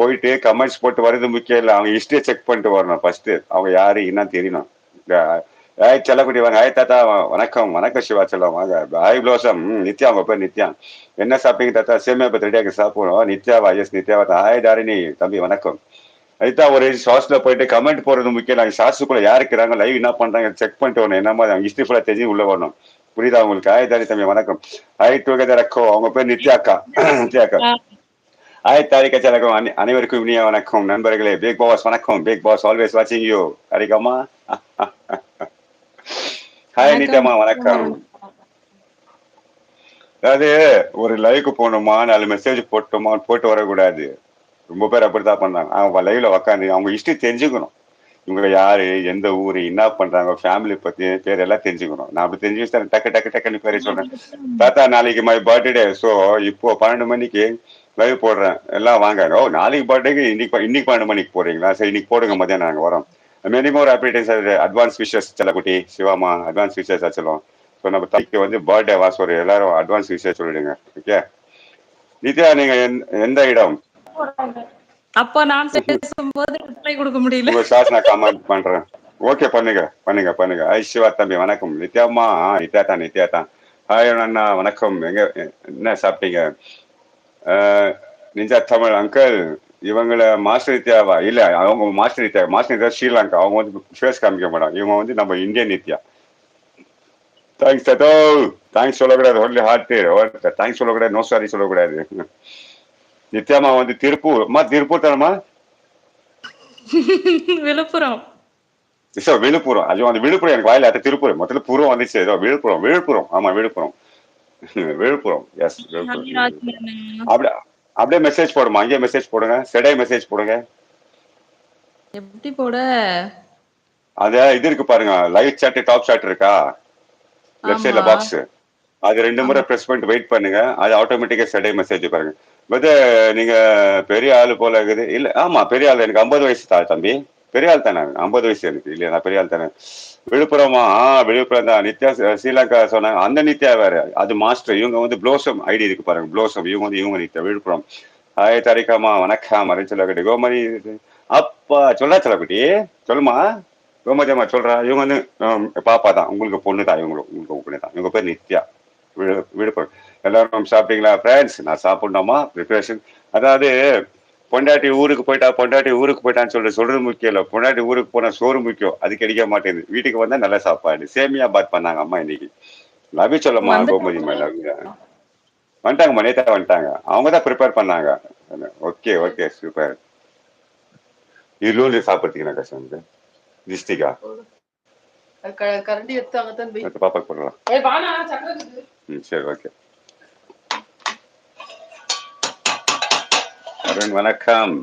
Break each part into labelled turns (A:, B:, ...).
A: போயிட்டு கமெண்ட்ஸ் போட்டு வர்றது முக்கியம் இல்ல. அவங்க ஹிஸ்டரிய செக் பண்ணிட்டு வரணும் ஃபர்ஸ்ட். அவங்க யாரு என்னன்னு தெரியணும். இந்த ஏய் செல்லக்குட்டி வாங்க. ஏய் தாத்தா வணக்கம். வணக்கம் சிவா செல்லம் வாங்க. Hi blossom. நித்யா உங்க பேர் நித்யா. என்ன சாப்பிட்டீங்க தாத்தா? சேமியா பத்தி ரெடியாக சாப்பிடுவோம். நித்யாவா? எஸ் நித்யாவா தான். ஹாய் தாரிணி தம்பி வணக்கம். அதுதான் ஒரு ஷார்ட்ஸ்ல போயிட்டு கமெண்ட் போறது முக்கியம். நாங்க ஷார்ட்ஸுக்குள்ள யார் இருக்கிறாங்க, லைவ் என்ன பண்றாங்க செக் பண்ணிட்டு வரணும். என்ன மாதிரி ஹிஸ்டரி ஃபுல்லா தெரிஞ்சு உள்ள வரணும். புரியுதா உங்களுக்கு? ஹாய் தாரி தம்பி வணக்கம். ஹாய் டுகெதர் அக்கோ. அவங்க பேர் நித்யா அக்கா. நித்யா அக்கா. ஹாய் தாரிகா சலகம். அனைவருக்கும் இனிய வணக்கம் நண்பர்களே. பிக் பாஸ் வணக்கம். பிக் பாஸ் ஆல்வேஸ் வாட்சிங் யூ. ஹரிகம்மா. ஹாய்
B: வணக்கம்.
A: நித்யாமா வணக்கம். அதாவது ஒரு லைவுக்கு போகணுமா 4 மெசேஜ் போட்டோமா போட்டு வரக்கூடாது. ரொம்ப பேர் அப்படித்தான் பண்றாங்க. அவங்க லைவ்ல உக்காந்து அவங்க ஹிஸ்டரி தெரிஞ்சுக்கணும். இவங்க யாரு, எந்த ஊரு, என்ன பண்றாங்க, ஃபேமிலி பத்தி பேர் எல்லாம் தெரிஞ்சுக்கணும். நான் அப்படி தெரிஞ்சு வச்சுட்டேன். டக்கு டக்கு டக்குன்னு பேரை சொல்றேன். தாத்தா நாளைக்கு மை பர்த்டே. ஸோ இப்போ 12 மணிக்கு லைவ் போடுறேன். எல்லாம் வாங்க. ஓ நாளைக்கு பர்த்டேக்கு இன்னைக்கு 12 மணிக்கு போடுறீங்களா? சரி இன்னைக்கு போடுங்க மதியம் நாங்கள் வரோம். Many more happy days advance wishes செல்லக்குட்டி சிவாமா அட்வான்ஸ் விஷஸ் ஆச்சலாம். ஸோ நம்ம தாய்க்கு வந்து பர்த்டே வாசோரு எல்லாரும் அட்வான்ஸ் விஷயம் சொல்லிடுங்க. ஓகே நித்யா நீங்க எந்த இடம்?
B: அப்ப நான் பேசும்போது ரிப்ளை கொடுக்க முடியல.
A: உங்க ஷார்ட்ஸ் நான் கமெண்ட் பண்றேன். ஓகே பண்ணுங்க பண்ணுங்க பண்ணுங்க. ஐ சிவா தம்பி வணக்கம். நித்யாமா நித்யா தான் நித்யா தான். ஹாய் அண்ணா வணக்கம். எங்க என்ன சாப்பிட்டீங்க? நிஞ்சா தமிழ் அங்கிள் இவங்கள மாஸ்டர் நித்யாவா? இல்ல அவங்க மாஸ்டர் நித்யா. மாஸ்டர் நித்யா ஸ்ரீலங்கா. அவங்க வந்து ஃபேஸ் காமிக்க மாட்டாங்க. இவங்க வந்து நம்ம இந்தியன் நித்யா. தேங்க்ஸ் தட்டோ. தேங்க்ஸ் சொல்லக்கூடாது. Only heart. தேங்க்ஸ் சொல்லக்கூடாது. நோ சாரி சொல்லக்கூடாது. நித்யாமா வந்து திருப்பூர். அம்மா திருப்பூர் தானம்மா?
B: விழுப்புரம்.
A: விழுப்புரம். ஐயோ அந்த விழுப்புரம் எனக்கு வாயில அட்ட திருப்பூர் மொத்தத்துல புறம் வந்துச்சு. ஏதோ விழுப்புரம் விழுப்புரம். ஆமா விழுப்புரம். விழுப்புரம். எஸ் விழுப்புரம். அப்படியே அப்படியே மெசேஜ் போடுமா? அங்கேயே மெசேஜ் போடுங்க. செடை மெசேஜ் போடுங்க.
B: எப்படி போட?
A: அத இது இருக்கு பாருங்க. லைட் சாட் டாப் சாட் இருக்கா? லெஃப்ட்
B: ஆமா
A: சைட்ல பாக்ஸ். அது 2 முறை
B: ஆமா.
A: பிரஸ் பண்ணிட்டு வெயிட் பண்ணுங்க. அது ஆட்டோமேட்டிக்கா செடை மெசேஜ் பாருங்க. பட் நீங்க பெரிய ஆளு போல இருக்குது. இல்ல ஆமா பெரிய ஆள். எனக்கு 50 வயசு தான் தம்பி. பெரிய ஆள் தானே. 50 வயசு எனக்கு. இல்லையா நான் பெரிய ஆள் தானே. விழுப்புரமா? விழுப்புரம் தான். நித்யா ஸ்ரீலங்கா சொன்னாங்க. அந்த நித்யா வேற. அது மாஸ்டர். இவங்க வந்து ப்ளோசம் ஐடி இருக்கு பாருங்க. ப்ளோசம். இவங்க நித்யா விழுப்புரம். ஹாய் தாரிகாமா வணக்கம். அப்படின்னு சொல்லக்கட்டி கோமதி. அப்பா சொல்றா சொல்லக்குட்டி. சொல்லுமா. கோமதி அம்மா சொல்றா. இவங்க வந்து பாப்பா தான். உங்களுக்கு பொண்ணு தான். உங்களுக்கு பொண்ணு தான். இவங்க பேர் நித்யா. விழுப்புரம். எல்லாரும் சாப்பிட்டீங்களா ஃப்ரெண்ட்ஸ்? நான் சாப்பிடணுமா ப்ரிப்பரேஷன். அதாவது பொண்டாட்டி ஊருக்கு போயிட்டான்னு சொல்றது முக்கியம் இல்ல. பொண்டாட்டி ஊருக்கு போனா சோறு முக்கியம். அது கிடைக்க மாட்டேங்குது. வீட்டுக்கு வந்தா நல்ல சாப்பாடு. சேமியா பாத் பண்ணாங்க அம்மா இன்னைக்கு. லவி சொல்லம்மா கோமதிமா லவ்யா. வந்துட்டாங்கம்மா நேத்தா வந்துட்டாங்க. அவங்க தான் ப்ரிப்பேர் பண்ணாங்க. Okay okay super. இதுல சாப்பிடுறதுக்கு என்ன கஷ்டம் இருக்கு? டிஸ்டிகா
C: கரண்டி எடுத்து அங்கத்தான் போய்
A: பாப்பாக்கு போடலாம். சரி ஓகே. அருண் வணக்கம்.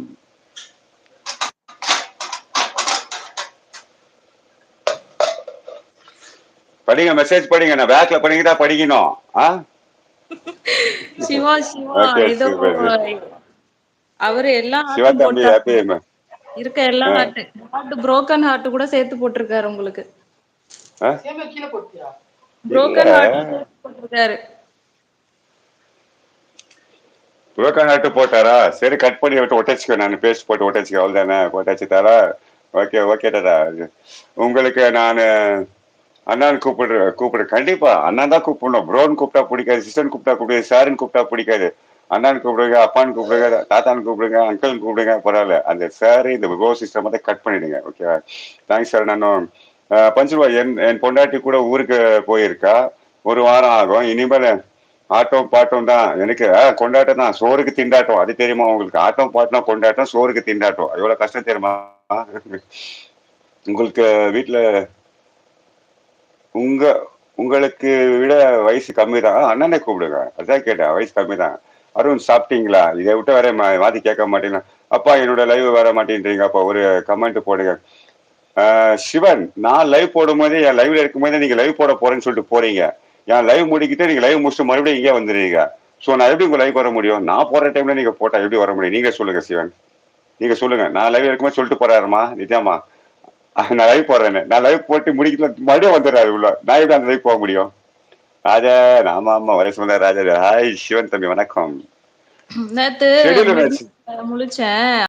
A: படிங்க மெசேஜ் படிங்க. நான் பேக்ல படிங்க தான் படிக்கணும்.
B: சிவா சிவா
A: ஓகே
B: ஏதோ
A: சூப்பர்.
B: அவரு எல்லா
A: சிவா
B: ஹார்ட்டும்
A: தம்பி
B: போட்டாரு.
A: ஹாப்பி.
B: இருக்க எல்லா ஹார்ட் புரோக்கன் ஹார்ட் கூட சேர்த்து போட்டிருக்காரு உங்களுக்கு.
C: கீழே போட்டியா?
B: புரோக்கன் ஹார்ட் போட்டிருக்காரு.
A: புரோக்கன் ஹார்ட் போட்டாரா? சரி கட் பண்ணி விட்டு ஒட்டச்சுக்கோ. நான் பேஸ்ட் போட்டு ஒட்டச்சுக்கோ. அவள் தானே போட்டாச்சு தாரா. ஓகே ஓகே தாரா. உங்களுக்கு நான் அண்ணான்னு கூப்பிடுறேன். கண்டிப்பா அண்ணா தான் கூப்பிடணும். ப்ரோன்னு கூப்பிட்டா பிடிக்காது. சிஸ்டர்னு கூப்பிட்டா பிடிக்காது. சாருன்னு கூப்பிட்டா பிடிக்காது. அண்ணான்னு கூப்பிடுங்க, அப்பான்னு கூப்பிடுங்க, தாத்தான்னு கூப்பிடுங்க, அங்கிள்னு கூப்பிடுங்க. பரவாயில்ல. அந்த சாரு இந்த ப்ரோ சிஸ்டம் வந்து கட் பண்ணிடுங்க. ஓகேவா? Thanks sir. நானும் பஞ்சுவா என் பொண்டாட்டி கூட ஊருக்கு போயிருக்கா. 1 வாரம் ஆகும். இனிமேல் ஆட்டம் பாட்டம் தான் எனக்கு. கொண்டாட்டம் தான். சோறுக்கு திண்டாட்டம். அது தெரியுமா உங்களுக்கு? ஆட்டம் பாட்டம் கொண்டாட்டம், சோறுக்கு திண்டாட்டம். எவ்வளவு கஷ்டம் தெரியுமா உங்களுக்கு? வீட்டுல உங்களுக்கு விட வயசு கம்மி தான். அண்ணனை கூப்பிடுங்க. அதான் கேட்டேன். வயசு கம்மி தான். அருண் சாப்பிட்டீங்களா? இதை விட்டு வர மாத்தி கேட்க மாட்டீங்களா? அப்பா என்னோட லைவ் வர மாட்டேன்றீங்க. அப்பா ஒரு கமெண்ட் போடுங்க. சிவன் நான் லைவ் போடும் போதே என் லைவ்ல இருக்கும் போதே நீங்க லைவ் போட போறேன்னு சொல்லிட்டு போறீங்க. என் லைவ் முடிக்கிட்டு நீங்க லைவ் முடிச்சுட்டு மறுபடியும் இங்கே வந்துடுறீங்க. ஸோ நான் எப்படி உங்க லைவ் வர முடியும்? நான் போற டைம்ல நீங்க போட்டா எப்படி வர முடியும்? நீங்க சொல்லுங்க சிவன். நீங்க சொல்லுங்க. நான் லைவ் இருக்கும்போது சொல்லிட்டு போறாருமா நித்யாமா நான் லைவ் போடுறேன்னு. நான் லைவ் போட்டு முடிக்கல மறுபடியும் வந்துடுறாரு உள்ள. நான் எப்படி அந்த லைவ் போக முடியும்? ராஜா ஆமா ஆமா வயசு வந்தா ராஜா. ஹாய் சிவன் தம்பி வணக்கம்.
B: நேத்து
A: ஷெடியூல்
B: முழிச்சேன்.